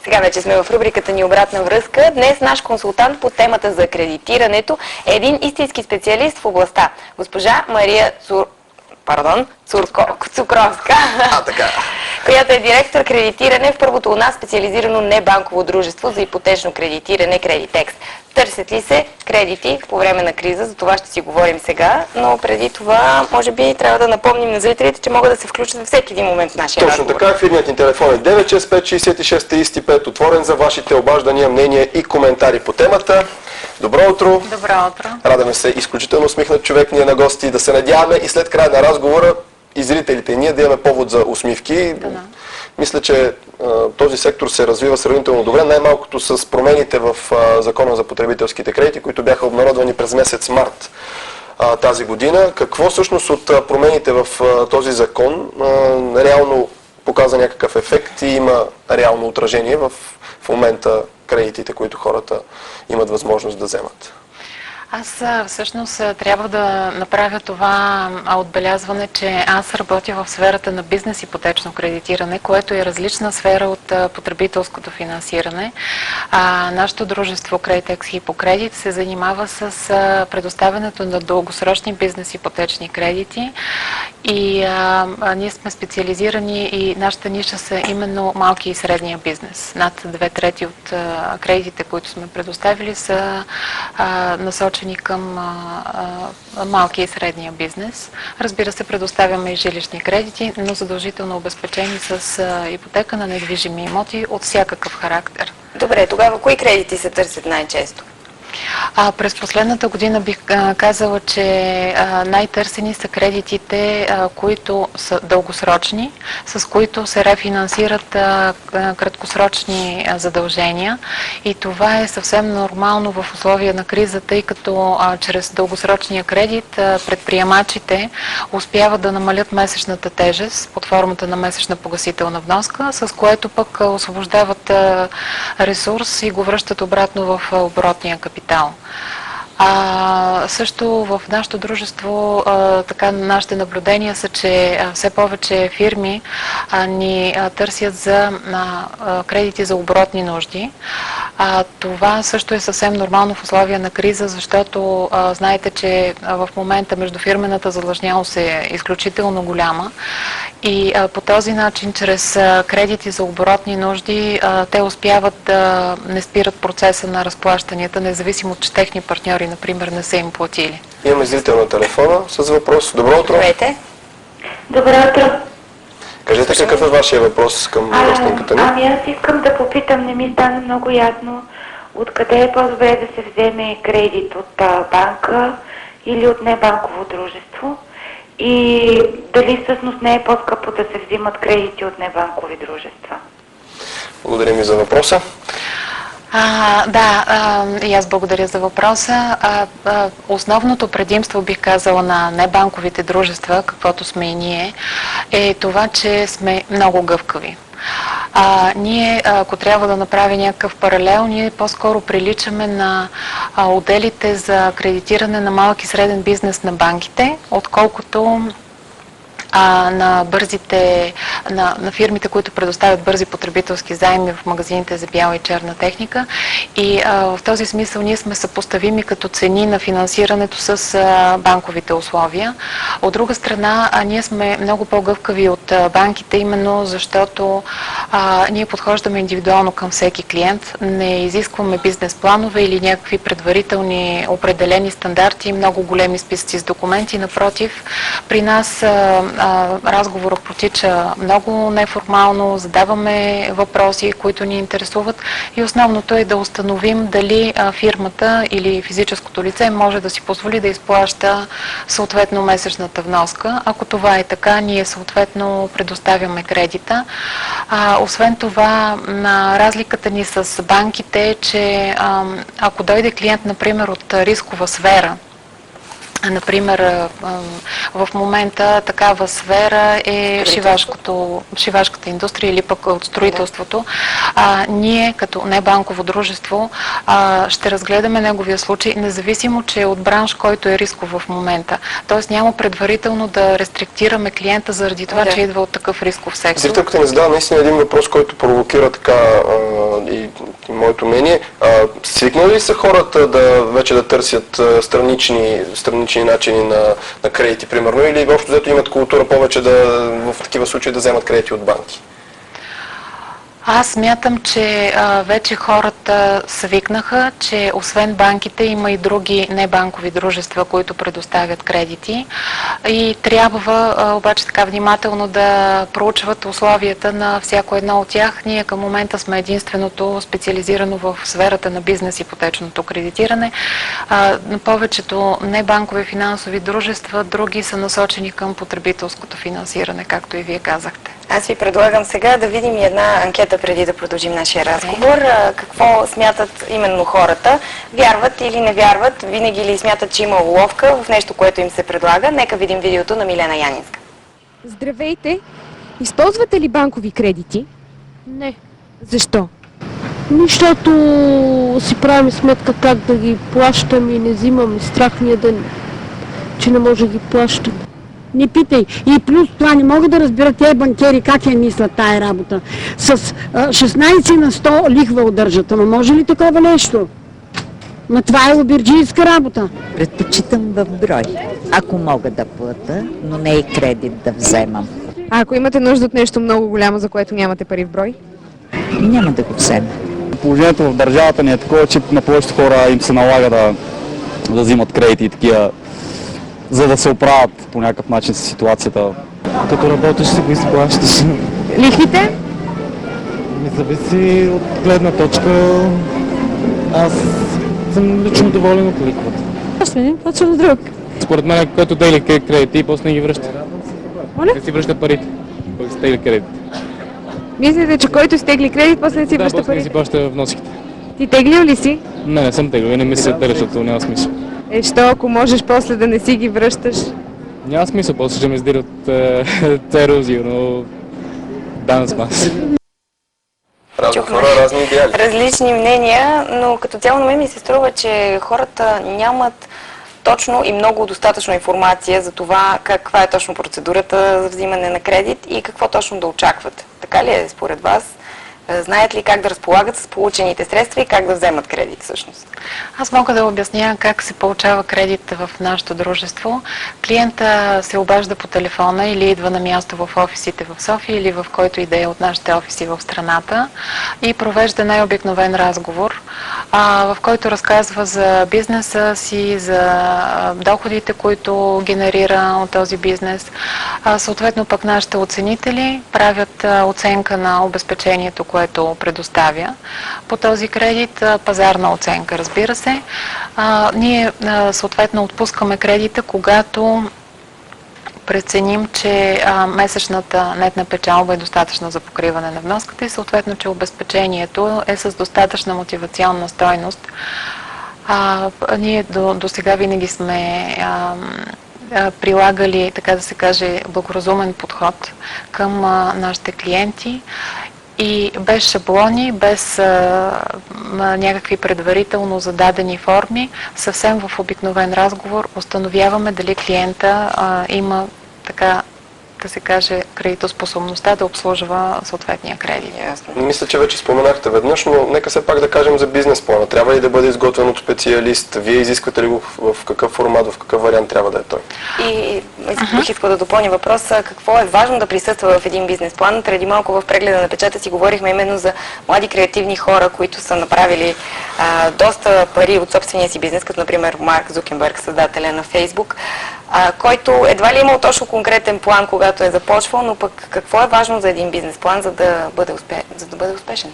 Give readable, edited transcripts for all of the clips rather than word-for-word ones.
Сега вече сме в рубриката ни "Обратна връзка". Днес наш консултант по темата за кредитирането е един истински специалист в областта. Госпожа Мария Цукровска, която е директор кредитиране в първото у нас специализирано небанково дружество за ипотечно кредитиране Кредитекс. Търсят ли се кредити по време на криза? За това ще си говорим сега, но преди това може би трябва да напомним на зрителите, че могат да се включат във всеки един момент в нашия разговор. Точно така, ефирният ни телефон е 965-66-35, отворен за вашите обаждания, мнения и коментари по темата. Добро утро! Добро утро! Радваме се, изключително усмихнат човек ни е на гости, да се надяваме и след края на разговора и зрителите ние да имаме повод за усмивки. Мисля, че този сектор се развива сравнително добре, най-малкото с промените в Закона за потребителските кредити, които бяха обнародвани през месец март тази година. Какво всъщност от промените в този закон реално показа някакъв ефект и има реално отражение в момента кредитите, които хората имат възможност да вземат? Аз всъщност трябва да направя това отбелязване, че аз работя в сферата на бизнес ипотечно кредитиране, което е различна сфера от потребителското финансиране. Нашето дружество Кредитекс Хипокредит се занимава с предоставянето на дългосрочни бизнес ипотечни кредити и ние сме специализирани и нашата ниша са именно малки и средния бизнес. Над 2/3 от кредитите, които сме предоставили, са насочени към малкия и средния бизнес. Разбира се, предоставяме и жилищни кредити, но задължително обезпечени с ипотека на недвижими имоти от всякакъв характер. Добре, тогава кои кредити се търсят най-често? През последната година бих казала, че най-търсени са кредитите, които са дългосрочни, с които се рефинансират краткосрочни задължения. И това е съвсем нормално в условия на криза, тъй като чрез дългосрочния кредит предприемачите успяват да намалят месечната тежест под формата на месечна погасителна вноска, с което пък освобождават ресурс и го връщат обратно в оборотния капитал. Също в нашето дружество нашите наблюдения са, че все повече фирми ни търсят за кредити за оборотни нужди. Това също е съвсем нормално в условия на криза, защото знаете, че в момента междуфирмената задлъжнялост е изключително голяма и по този начин, чрез кредити за оборотни нужди, те успяват да не спират процеса на разплащанията, независимо, че техни партньори, например, не са им платили. Имаме зрител на телефона с въпрос. Добро утро! Здравейте! Добро утро! Кажете какъв е вашия въпрос към гостинката ни? Аз искам да попитам, не ми стана много ясно, откъде е по-добре да се вземе кредит от банка или от небанково дружество и дали всъщност не е по-скъпо да се взимат кредити от небанкови дружества? Благодаря ми за въпроса. И аз благодаря за въпроса. Основното предимство, бих казала, на небанковите дружества, каквото сме и ние, е това, че сме много гъвкави. Ние, ако трябва да направим някакъв паралел, ние по-скоро приличаме на отделите за кредитиране на малък и среден бизнес на банките, отколкото на фирмите, които предоставят бързи потребителски заеми в магазините за бяла и черна техника. И в този смисъл ние сме съпоставими като цени на финансирането с банковите условия. От друга страна, ние сме много по-гъвкави от банките, именно защото ние подхождаме индивидуално към всеки клиент. Не изискваме бизнес планове или някакви предварителни определени стандарти, много големи списъци с документи. Напротив, при нас разговорът протича много неформално, задаваме въпроси, които ни интересуват и основното е да установим дали фирмата или физическото лице може да си позволи да изплаща съответно месечната вноска. Ако това е така, ние съответно предоставяме кредита. Освен това, разликата ни с банките е, че ако дойде клиент, например, от рискова сфера, например, в момента такава сфера е шивашката индустрия или пък от строителството. Ние като небанково дружество ще разгледаме неговия случай, независимо, че е от бранш, който е рисков в момента. Тоест няма предварително да рестриктираме клиента заради това, че идва от такъв рисков сектор. Зрителката ни задава наистина един въпрос, който провокира така твоето мнение. Свикнали ли са хората вече да търсят странични начини на кредити, примерно, или общо взето имат култура повече в такива случаи да вземат кредити от банки? Аз смятам, че вече хората свикнаха, че освен банките има и други небанкови дружества, които предоставят кредити и трябва обаче така внимателно да проучват условията на всяко едно от тях. Ние към момента сме единственото специализирано в сферата на бизнес ипотечното кредитиране. На повечето небанкови финансови дружества, други са насочени към потребителското финансиране, както и вие казахте. Аз ви предлагам сега да видим и една анкета преди да продължим нашия разговор. Какво смятат именно хората? Вярват или не вярват? Винаги ли смятат, че има уловка в нещо, което им се предлага? Нека видим видеото на Милена Янинска. Здравейте! Използвате ли банкови кредити? Не. Защо? Защото си правим сметка как да ги плащам и не взимам страх ми е че не може да ги плащам. Не питай. И плюс това не мога да разбера тези банкери как я мислят тая работа. С 16 на 100 лихва удържат. Ама може ли такова нещо? Ма това е обирджийска работа. Предпочитам в брой, ако мога да плата, но не и кредит да вземам. А ако имате нужда от нещо много голямо, за което нямате пари в брой? Няма да го взема. Положението в държавата ни е такова, че на повечето хора им се налага да взимат кредити и такива, за да се оправят по някакъв начин с ситуацията. Като работиш си го изплащаш. Лихвите? Ми зависи от гледна точка. Аз съм лично доволен от лихвата. Аз не плащам друг. Според мен, който тегли кредити и после не ги връща. Не си връща парите, който си тегли кредит. Мислите, че който стегли кредит, после не си връща после не пари? си плаща вноските. Ти теглил ли си? Не съм теглил и не мисля да тегля, защото няма смисъл. Що ако можеш после да не си ги връщаш? Няма смисъл, после ще ме издират ерозия, но данък маса. Разни хора, разни идеали. Различни мнения, но като цяло на мен ми се струва, че хората нямат точно и много достатъчно информация за това каква е точно процедурата за взимане на кредит и какво точно да очакват. Така ли е според вас? Знаят ли как да разполагат с получените средства и как да вземат кредит всъщност? Аз мога да обясня как се получава кредит в нашето дружество. Клиента се обажда по телефона или идва на място в офисите в София или в който и да е от нашите офиси в страната и провежда най-обикновен разговор, в който разказва за бизнеса си, за доходите, които генерира от този бизнес. Съответно пък нашите оценители правят оценка на обезпечението, което предоставя по този кредит, пазарна оценка, разбира се. Ние съответно отпускаме кредита, когато преценим, че месечната нетна печалба е достатъчна за покриване на вноската и съответно, че обезпечението е с достатъчна мотивационна стойност. Ние до сега винаги сме прилагали, така да се каже, благоразумен подход към нашите клиенти и без шаблони, без някакви предварително зададени форми, съвсем в обикновен разговор установяваме дали клиента има, така да се каже, кредитоспособността да обслужва съответния кредит. Мисля, че вече споменахте веднъж, но нека все пак да кажем за бизнес плана. Трябва ли да бъде изготвен от специалист? Вие изисквате ли го в какъв формат, в какъв вариант трябва да е той? И бих искала да допълня въпроса какво е важно да присъства в един бизнес план. Преди малко в прегледа на печата си говорихме именно за млади креативни хора, които са направили доста пари от собствения си бизнес, като например Марк Зукербърг, създателя на Фейсбук, който едва ли имал точно конкретен план, когато е започвал, но пък какво е важно за един бизнес план, за да бъде успешен?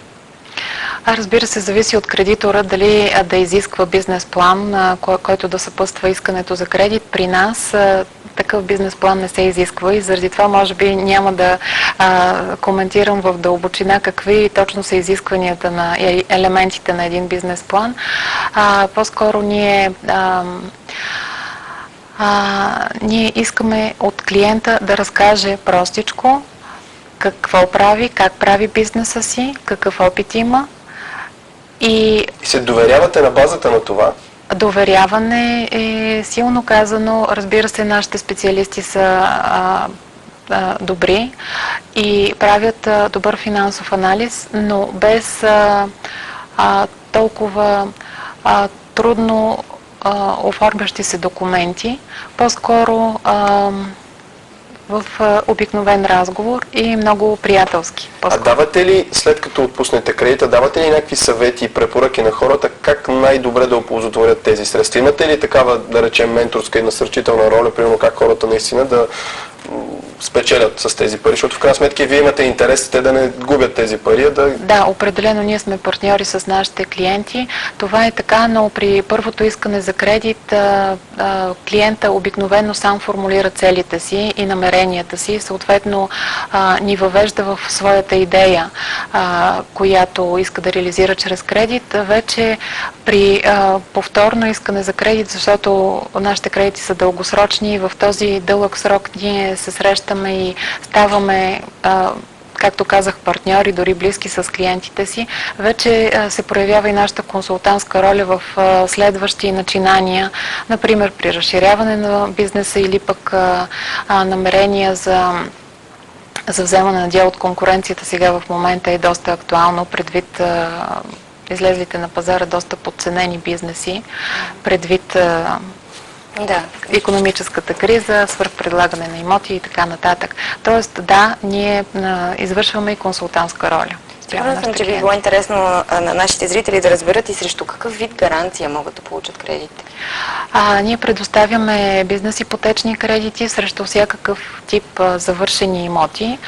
Разбира се, зависи от кредитора дали да изисква бизнес план, който да съпътства искането за кредит. При нас такъв бизнес план не се изисква и заради това може би няма да коментирам в дълбочина какви точно са изискванията на елементите на един бизнес план. По-скоро ние искаме от клиента да разкаже простичко какво прави, как прави бизнеса си, какъв опит има. И се доверявате на базата на това? Доверяване е силно казано. Разбира се, нашите специалисти са добри и правят добър финансов анализ, но без толкова трудно оформящи се документи, по-скоро в обикновен разговор и много приятелски. А давате ли, след като отпуснете кредита, давате ли някакви съвети и препоръки на хората как най-добре да оползотворят тези средства? Имате ли такава, да речем, менторска и насърчителна роля, примерно как хората наистина да спечелят с тези пари, защото в крайна сметка вие имате интерес те да не губят тези пари, Да, определено ние сме партньори с нашите клиенти. Това е така, но при първото искане за кредит клиента обикновено сам формулира целите си и намеренията си, съответно ни въвежда в своята идея, която иска да реализира чрез кредит. Вече при повторно искане за кредит, защото нашите кредити са дългосрочни и в този дълъг срок ние се срещаме и ставаме, както казах, партньори, дори близки с клиентите си, вече се проявява и нашата консултантска роля в следващи начинания, например при разширяване на бизнеса или пък намерения за вземане на дял от конкуренцията. Сега в момента е доста актуално предвид излезлите на пазара доста подценени бизнеси, предвид икономическата криза, свръхпредлагане на имоти и така нататък. Тоест, да, ние извършваме и консултантска роля. Сигурна съм, че би било интересно на нашите зрители да разберат и срещу какъв вид гаранция могат да получат кредитите. Ние предоставяме бизнес ипотечни кредити срещу всякакъв тип завършени имоти.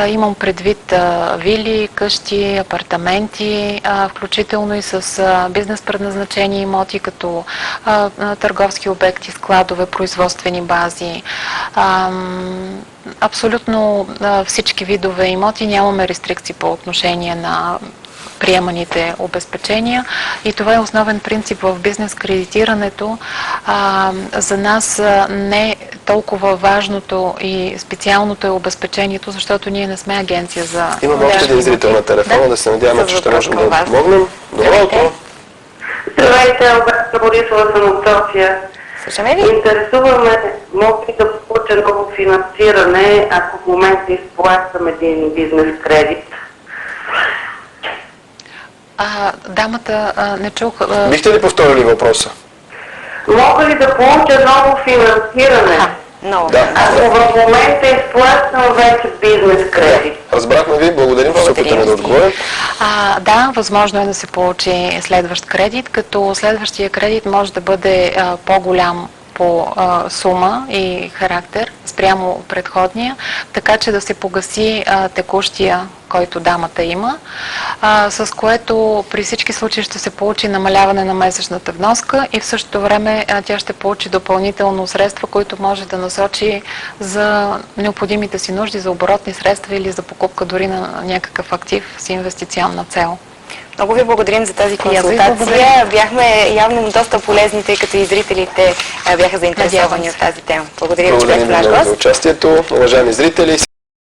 Имам предвид вили, къщи, апартаменти, включително и с бизнес предназначени имоти, като търговски обекти, складове, производствени бази. Абсолютно всички видове имоти, нямаме рестрикции по отношение на приеманите обезпечения и това е основен принцип в бизнес кредитирането. За нас не толкова важното и специалното е обезпечението, защото ние не сме агенция за... Имаме още един зрител на телефона, да се надяваме, че ще можем да помогнем. Добро утро! Здравейте, Алберта Борисова съм от София. Интересуваме, мога ли да получа ново финансиране, ако в момента изплащам един бизнес кредит? Дамата не чух... Бихте ли повторили въпроса? Мога ли да получа ново финансиране? Да. Ако в момента изплащам вече бизнес кредит. Разбрахме ви, благодарим, ще се опитаме да отговорим. Да, възможно е да се получи следващ кредит, като следващия кредит може да бъде по-голям по сума и характер спрямо предходния, така че да се погаси текущия, който дамата има, с което при всички случаи ще се получи намаляване на месечната вноска и в същото време тя ще получи допълнително средства, които може да насочи за необходимите си нужди, за оборотни средства или за покупка дори на някакъв актив с инвестиционна цел. Много ви благодарим за тази консултация. Бяхме явно доста полезни, тъй като и зрителите бяха заинтересовани от тази тема. Благодаря ви, че бяхте наш гост. За участието. Уважаеми зрители,